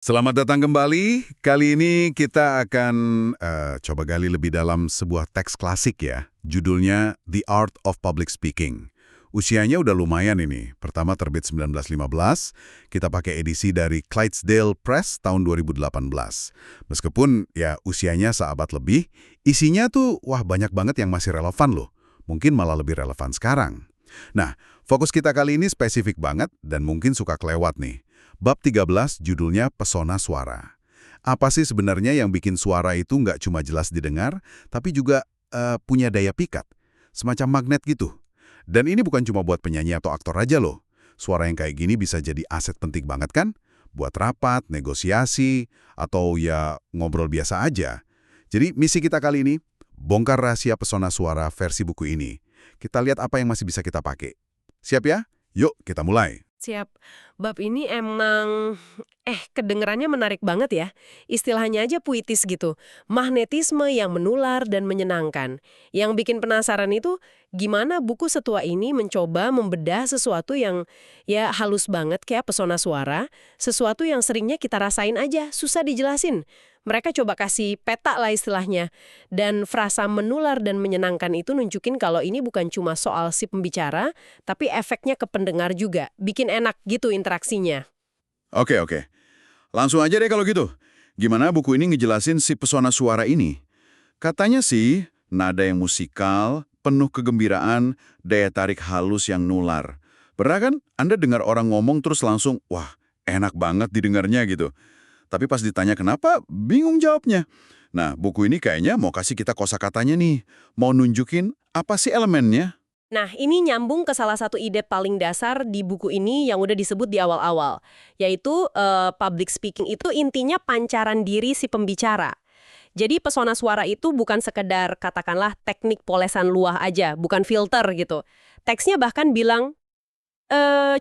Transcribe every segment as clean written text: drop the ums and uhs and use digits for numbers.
Selamat datang kembali. Kali ini kita akan coba gali lebih dalam sebuah teks klasik ya. Judulnya The Art of Public Speaking. Usianya udah lumayan ini. Pertama terbit 1915, kita pakai edisi dari Clydesdale Press tahun 2018. Meskipun ya usianya seabad lebih, isinya tuh wah banyak banget yang masih relevan loh. Mungkin malah lebih relevan sekarang. Nah, fokus kita kali ini spesifik banget dan mungkin suka kelewat nih. Bab 13 judulnya Pesona Suara. Apa sih sebenarnya yang bikin suara itu nggak cuma jelas didengar, tapi juga punya daya pikat, semacam magnet gitu. Dan ini bukan cuma buat penyanyi atau aktor aja loh. Suara yang kayak gini bisa jadi aset penting banget kan? Buat rapat, negosiasi, atau ya ngobrol biasa aja. Jadi misi kita kali ini, bongkar rahasia pesona suara versi buku ini. Kita lihat apa yang masih bisa kita pakai. Siap ya? Yuk kita mulai. Siap. Bab ini emang, kedengerannya menarik banget ya. Istilahnya aja puitis gitu. Magnetisme yang menular dan menyenangkan. Yang bikin penasaran itu, gimana buku setua ini mencoba membedah sesuatu yang ya halus banget kayak pesona suara, sesuatu yang seringnya kita rasain aja, susah dijelasin. Mereka coba kasih peta lah istilahnya. Dan frasa menular dan menyenangkan itu nunjukin kalau ini bukan cuma soal si pembicara, tapi efeknya ke pendengar juga. Bikin enak gitu interaksinya. Oke. Langsung aja deh kalau gitu. Gimana buku ini ngejelasin si pesona suara ini? Katanya sih, nada yang musikal, penuh kegembiraan, daya tarik halus yang nular. Pernah kan Anda dengar orang ngomong terus langsung, wah enak banget didengarnya gitu. Tapi pas ditanya kenapa, bingung jawabnya. Nah, buku ini kayaknya mau kasih kita kosakatanya nih. Mau nunjukin apa sih elemennya? Nah, ini nyambung ke salah satu ide paling dasar di buku ini yang udah disebut di awal-awal, yaitu public speaking itu intinya pancaran diri si pembicara. Jadi pesona suara itu bukan sekedar katakanlah teknik polesan luah aja, bukan filter gitu. Teksnya bahkan bilang,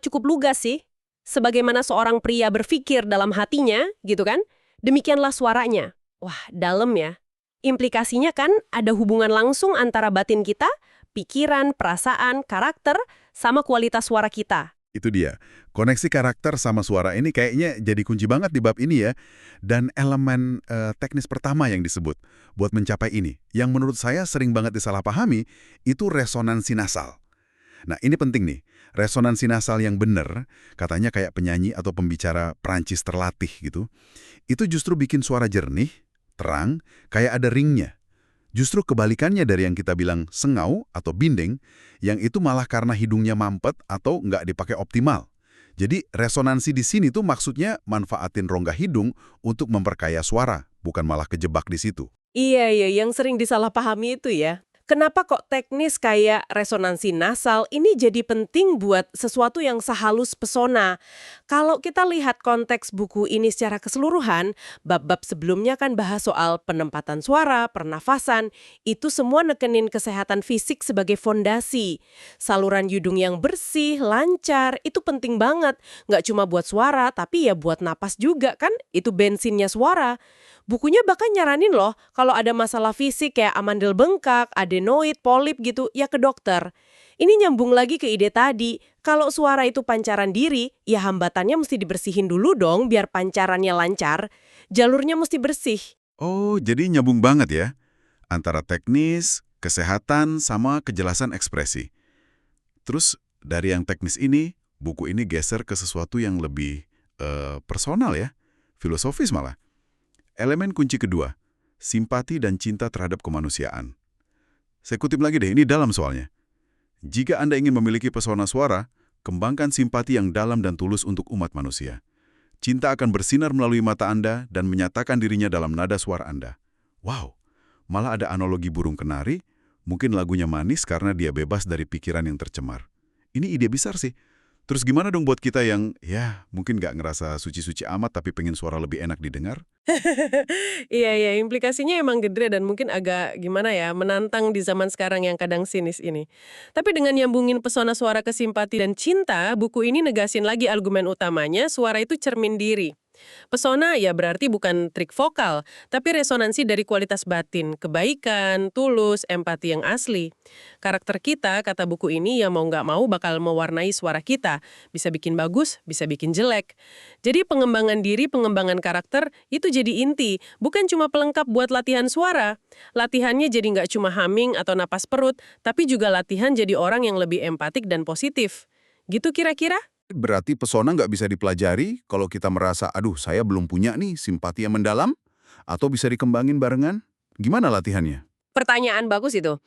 cukup lugas sih. Sebagaimana seorang pria berpikir dalam hatinya, gitu kan? Demikianlah suaranya. Wah, dalam ya. Implikasinya kan ada hubungan langsung antara batin kita, pikiran, perasaan, karakter, sama kualitas suara kita. Itu dia. Koneksi karakter sama suara ini kayaknya jadi kunci banget di bab ini ya. Dan elemen teknis pertama yang disebut buat mencapai ini, yang menurut saya sering banget disalahpahami, itu resonansi nasal. Nah, ini penting nih. Resonansi nasal yang benar, katanya kayak penyanyi atau pembicara Prancis terlatih gitu, itu justru bikin suara jernih, terang, kayak ada ringnya. Justru kebalikannya dari yang kita bilang sengau atau bindeng, yang itu malah karena hidungnya mampet atau nggak dipakai optimal. Jadi resonansi di sini tuh maksudnya manfaatin rongga hidung untuk memperkaya suara, bukan malah kejebak di situ. Iya, yang sering disalahpahami itu ya. Kenapa kok teknis kayak resonansi nasal ini jadi penting buat sesuatu yang sehalus pesona? Kalau kita lihat konteks buku ini secara keseluruhan, bab-bab sebelumnya kan bahas soal penempatan suara, pernafasan, itu semua nekenin kesehatan fisik sebagai fondasi. Saluran hidung yang bersih, lancar, itu penting banget. Nggak cuma buat suara, tapi ya buat napas juga kan, itu bensinnya suara. Bukunya bahkan nyaranin loh, kalau ada masalah fisik kayak amandel bengkak, adenoid, polip gitu, ya ke dokter. Ini nyambung lagi ke ide tadi, kalau suara itu pancaran diri, ya hambatannya mesti dibersihin dulu dong biar pancarannya lancar. Jalurnya mesti bersih. Oh, jadi nyambung banget ya, antara teknis, kesehatan, sama kejelasan ekspresi. Terus dari yang teknis ini, buku ini geser ke sesuatu yang lebih personal ya, filosofis malah. Elemen kunci kedua, simpati dan cinta terhadap kemanusiaan. Saya kutip lagi deh, ini dalam soalnya. Jika Anda ingin memiliki pesona suara, kembangkan simpati yang dalam dan tulus untuk umat manusia. Cinta akan bersinar melalui mata Anda dan menyatakan dirinya dalam nada suara Anda. Wow, malah ada analogi burung kenari, mungkin lagunya manis karena dia bebas dari pikiran yang tercemar. Ini ide besar sih. Terus gimana dong buat kita yang, ya mungkin nggak ngerasa suci-suci amat tapi pengen suara lebih enak didengar? Iya, implikasinya emang gede dan mungkin agak gimana ya, menantang di zaman sekarang yang kadang sinis ini. Tapi dengan nyambungin pesona suara ke simpati dan cinta, buku ini negasin lagi argumen utamanya, suara itu cermin diri. Pesona ya berarti bukan trik vokal, tapi resonansi dari kualitas batin, kebaikan, tulus, empati yang asli. Karakter kita, kata buku ini, ya mau nggak mau bakal mewarnai suara kita. Bisa bikin bagus, bisa bikin jelek. Jadi pengembangan diri, pengembangan karakter, itu jadi inti. Bukan cuma pelengkap buat latihan suara. Latihannya jadi nggak cuma humming atau napas perut, tapi juga latihan jadi orang yang lebih empatik dan positif. Gitu kira-kira? Berarti pesona nggak bisa dipelajari kalau kita merasa, aduh saya belum punya nih simpati yang mendalam? Atau bisa dikembangin barengan? Gimana latihannya? Pertanyaan bagus itu.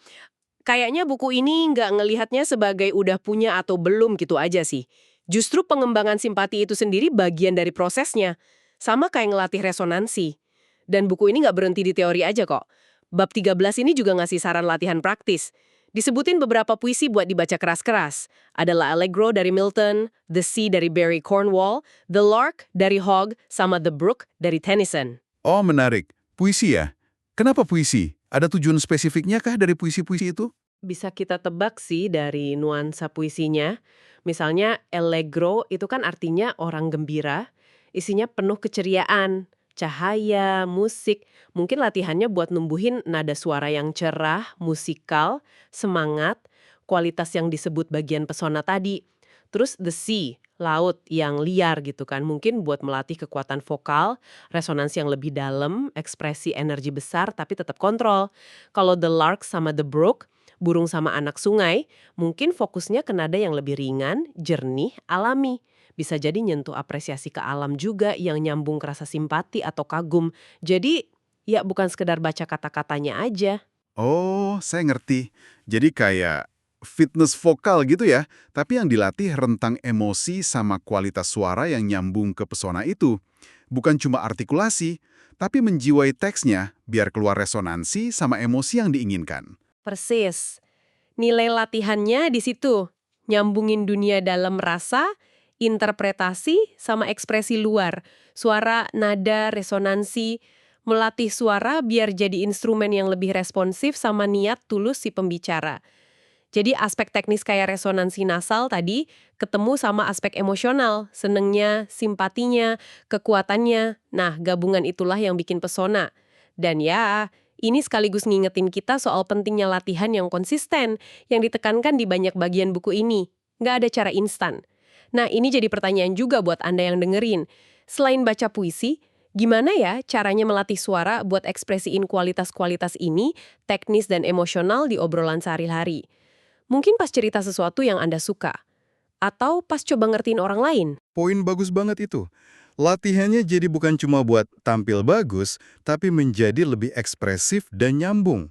Kayaknya buku ini nggak ngelihatnya sebagai udah punya atau belum gitu aja sih. Justru pengembangan simpati itu sendiri bagian dari prosesnya. Sama kayak ngelatih resonansi. Dan buku ini nggak berhenti di teori aja kok. Bab 13 ini juga ngasih saran latihan praktis. Disebutin beberapa puisi buat dibaca keras-keras. Ada La Allegro dari Milton, The Sea dari Barry Cornwall, The Lark dari Hogg, sama The Brook dari Tennyson. Oh menarik, puisi ya? Kenapa puisi? Ada tujuan spesifiknya kah dari puisi-puisi itu? Bisa kita tebak sih dari nuansa puisinya. Misalnya allegro itu kan artinya orang gembira, isinya penuh keceriaan, cahaya, musik. Mungkin latihannya buat numbuhin nada suara yang cerah, musikal, semangat, kualitas yang disebut bagian pesona tadi. Terus the sea, laut yang liar gitu kan. Mungkin buat melatih kekuatan vokal, resonansi yang lebih dalam, ekspresi energi besar tapi tetap kontrol. Kalau the lark sama the brook, burung sama anak sungai, mungkin fokusnya ke nada yang lebih ringan, jernih, alami. Bisa jadi nyentuh apresiasi ke alam juga yang nyambung ke rasa simpati atau kagum. Jadi, ya bukan sekedar baca kata-katanya aja. Oh, saya ngerti. Jadi kayak fitness vokal gitu ya, tapi yang dilatih rentang emosi sama kualitas suara yang nyambung ke pesona itu. Bukan cuma artikulasi, tapi menjiwai teksnya biar keluar resonansi sama emosi yang diinginkan. Persis. Nilai latihannya di situ. Nyambungin dunia dalam rasa, interpretasi, sama ekspresi luar. Suara, nada, resonansi. Melatih suara biar jadi instrumen yang lebih responsif sama niat tulus si pembicara. Jadi aspek teknis kayak resonansi nasal tadi ketemu sama aspek emosional, senengnya, simpatinya, kekuatannya. Nah, gabungan itulah yang bikin pesona. Dan ya, ini sekaligus ngingetin kita soal pentingnya latihan yang konsisten, yang ditekankan di banyak bagian buku ini. Nggak ada cara instan. Nah, ini jadi pertanyaan juga buat Anda yang dengerin. Selain baca puisi, gimana ya caranya melatih suara buat ekspresiin kualitas-kualitas ini, teknis dan emosional di obrolan sehari-hari? Mungkin pas cerita sesuatu yang Anda suka. Atau pas coba ngertiin orang lain. Poin bagus banget itu. Latihannya jadi bukan cuma buat tampil bagus, tapi menjadi lebih ekspresif dan nyambung.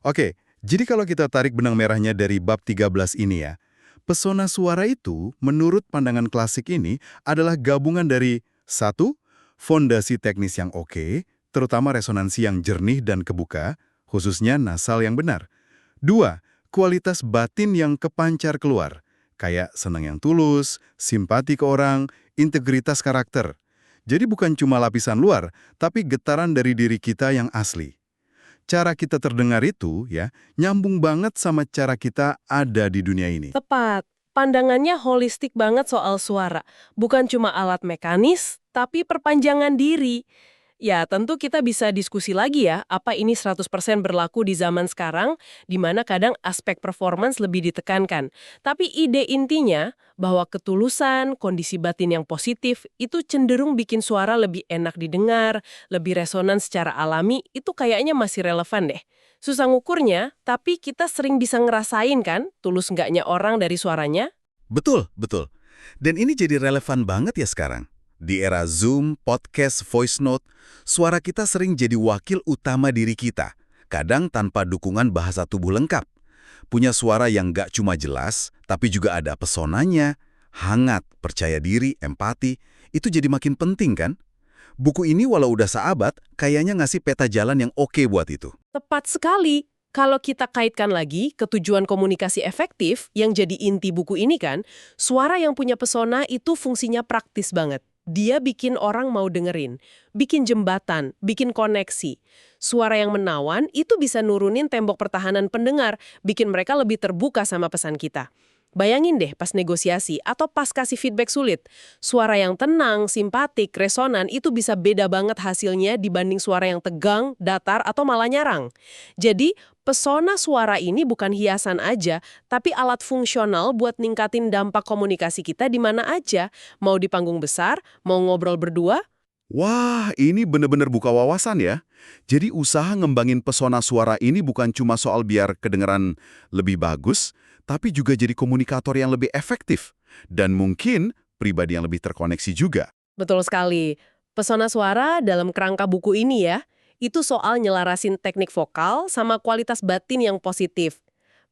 Oke, jadi kalau kita tarik benang merahnya dari bab 13 ini ya, pesona suara itu, menurut pandangan klasik ini, adalah gabungan dari satu, fondasi teknis yang oke, terutama resonansi yang jernih dan kebuka, khususnya nasal yang benar. Dua, kualitas batin yang kepancar keluar, kayak senang yang tulus, simpati ke orang, integritas karakter. Jadi bukan cuma lapisan luar, tapi getaran dari diri kita yang asli. Cara kita terdengar itu ya nyambung banget sama cara kita ada di dunia ini. Tepat. Pandangannya holistik banget soal suara. Bukan cuma alat mekanis, tapi perpanjangan diri. Ya, tentu kita bisa diskusi lagi ya, apa ini 100% berlaku di zaman sekarang, di mana kadang aspek performance lebih ditekankan. Tapi ide intinya, bahwa ketulusan, kondisi batin yang positif, itu cenderung bikin suara lebih enak didengar, lebih resonan secara alami, itu kayaknya masih relevan deh. Susah ngukurnya, tapi kita sering bisa ngerasain kan, tulus nggaknya orang dari suaranya? Betul, betul. Dan ini jadi relevan banget ya sekarang. Di era Zoom, podcast, voice note, suara kita sering jadi wakil utama diri kita, kadang tanpa dukungan bahasa tubuh lengkap. Punya suara yang gak cuma jelas, tapi juga ada pesonanya, hangat, percaya diri, empati, itu jadi makin penting kan? Buku ini walau udah seabad, kayaknya ngasih peta jalan yang oke buat itu. Tepat sekali. Kalau kita kaitkan lagi ke tujuan komunikasi efektif yang jadi inti buku ini kan, suara yang punya pesona itu fungsinya praktis banget. Dia bikin orang mau dengerin, bikin jembatan, bikin koneksi. Suara yang menawan itu bisa nurunin tembok pertahanan pendengar, bikin mereka lebih terbuka sama pesan kita. Bayangin deh pas negosiasi atau pas kasih feedback sulit. Suara yang tenang, simpatik, resonan itu bisa beda banget hasilnya dibanding suara yang tegang, datar, atau malah nyarang. Jadi, pesona suara ini bukan hiasan aja, tapi alat fungsional buat ningkatin dampak komunikasi kita di mana aja. Mau di panggung besar, mau ngobrol berdua. Wah, ini bener-bener buka wawasan ya. Jadi usaha ngembangin pesona suara ini bukan cuma soal biar kedengeran lebih bagus, tapi juga jadi komunikator yang lebih efektif. Dan mungkin pribadi yang lebih terkoneksi juga. Betul sekali. Pesona suara dalam kerangka buku ini ya, itu soal nyelarasin teknik vokal sama kualitas batin yang positif.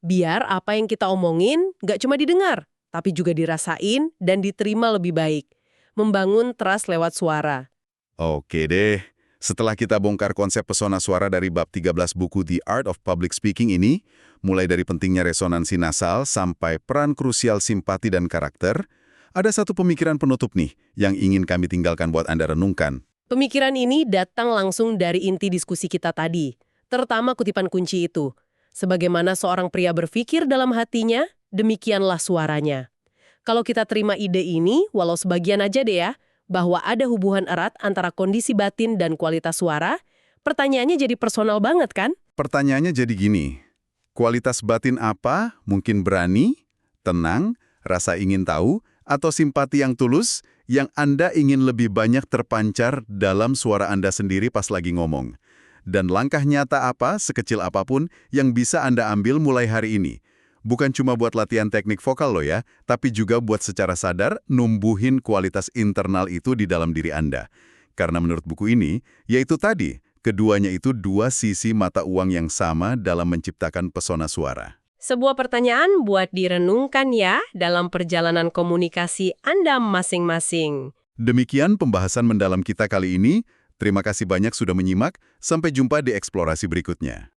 Biar apa yang kita omongin nggak cuma didengar, tapi juga dirasain dan diterima lebih baik. Membangun trust lewat suara. Oke deh. Setelah kita bongkar konsep pesona suara dari bab 13 buku The Art of Public Speaking ini, mulai dari pentingnya resonansi nasal sampai peran krusial simpati dan karakter, ada satu pemikiran penutup nih yang ingin kami tinggalkan buat Anda renungkan. Pemikiran ini datang langsung dari inti diskusi kita tadi, terutama kutipan kunci itu. Sebagaimana seorang pria berpikir dalam hatinya, demikianlah suaranya. Kalau kita terima ide ini, walau sebagian aja deh ya, bahwa ada hubungan erat antara kondisi batin dan kualitas suara, pertanyaannya jadi personal banget kan? Pertanyaannya jadi gini, kualitas batin apa mungkin berani, tenang, rasa ingin tahu, atau simpati yang tulus yang Anda ingin lebih banyak terpancar dalam suara Anda sendiri pas lagi ngomong? Dan langkah nyata apa, sekecil apapun, yang bisa Anda ambil mulai hari ini? Bukan cuma buat latihan teknik vokal loh ya, tapi juga buat secara sadar numbuhin kualitas internal itu di dalam diri Anda. Karena menurut buku ini, yaitu tadi, keduanya itu dua sisi mata uang yang sama dalam menciptakan pesona suara. Sebuah pertanyaan buat direnungkan ya dalam perjalanan komunikasi Anda masing-masing. Demikian pembahasan mendalam kita kali ini. Terima kasih banyak sudah menyimak. Sampai jumpa di eksplorasi berikutnya.